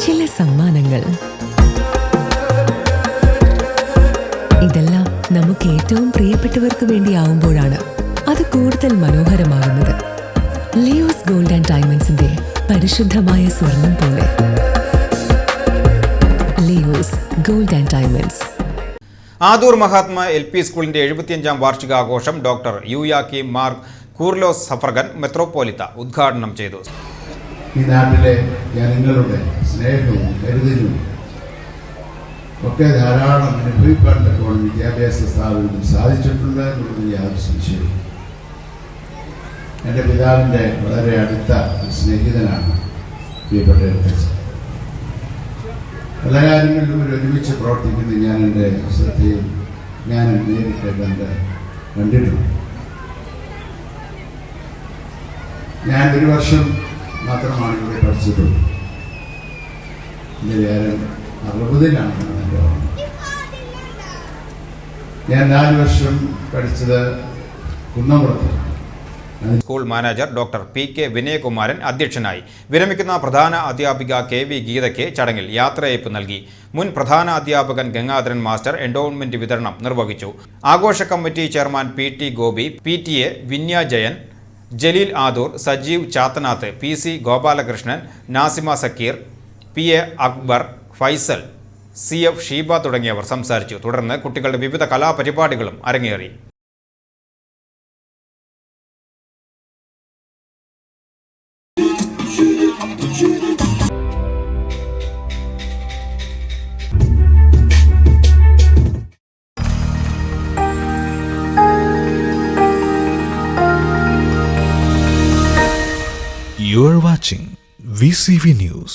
ചില സമ്മാനങ്ങൾ. ഇതെല്ലാം നമുക്ക് ഏറ്റവും പ്രിയപ്പെട്ടവർക്ക് വേണ്ടിയാവുമ്പോഴാണ് അത് കൂടുതൽ മനോഹരമാകുന്നത്. ലിയോസ് ഗോൾഡ് ആൻഡ് ഡയമണ്ട്സിന്റെ പരിശുദ്ധമായ സ്വർണം പോലെ. Leo's gold and diamonds. Adoor Mahatma LP സ്കൂളിന്റെ 75ാം വാർഷികാഘോഷം ഡോക്ടർ യുയാക്കി മാർ കൂർലോസ് സഫർഗൻ മെത്രോപോലിത്ത ഉദ്ഘാടനം ചെയ്തു. ഈ നാട്ടിലെ ജനങ്ങളുടെ സ്നേഹവും കരുതലും ഒക്കെ ധാരാളം അനുഭവിക്കാൻ തക്കവണ്ണം വിദ്യാഭ്യാസ സ്ഥാപനത്തിൽ സാധിച്ചിട്ടുണ്ട് എന്നുള്ളത് യാതൊരു സംശയവും. എൻ്റെ പിതാവിൻ്റെ വളരെ അടുത്ത സ്നേഹിതനാണ് പ്രിയപ്പെട്ട എൽക്കച്ചൻ. പല കാര്യങ്ങളിലും ഒരുമിച്ച് പ്രവർത്തിക്കുന്നത് ഞാൻ എൻ്റെ ശ്രദ്ധയിൽ ഞാൻ നേരിട്ട് കണ്ടിട്ടുണ്ട്. ഞാൻ ഒരു വർഷം മാത്രമാണ് ഇവിടെ പഠിച്ചിട്ടുള്ളൂ. എൻ്റെ നേരം 60-ലാണ് എൻ്റെ ഓർമ്മ. ഞാൻ 4 വർഷം പഠിച്ചത് കുന്നംകുളത്ത്. സ്കൂൾ മാനേജർ ഡോക്ടർ PK വിനയകുമാരൻ അധ്യക്ഷനായി. വിരമിക്കുന്ന പ്രധാന അധ്യാപിക KV ഗീതയ്ക്ക് ചടങ്ങിൽ യാത്രയയപ്പ് നൽകി. മുൻ പ്രധാന അധ്യാപകൻ ഗംഗാധരൻ മാസ്റ്റർ എൻഡോൺമെന്റ് വിതരണം നിർവഹിച്ചു. ആഘോഷ committee chairman PT Gopi, PTA Vinya Jayan, Jaleel Adoor, Sajeev Chathanath, PC Gopalakrishnan, Nasima Sakeer, PA Akbar, Faisal, CF Sheeba തുടങ്ങിയവർ സംസാരിച്ചു. തുടർന്ന് കുട്ടികളുടെ വിവിധ കലാപരിപാടികളും അരങ്ങേറി. You are watching VCV News.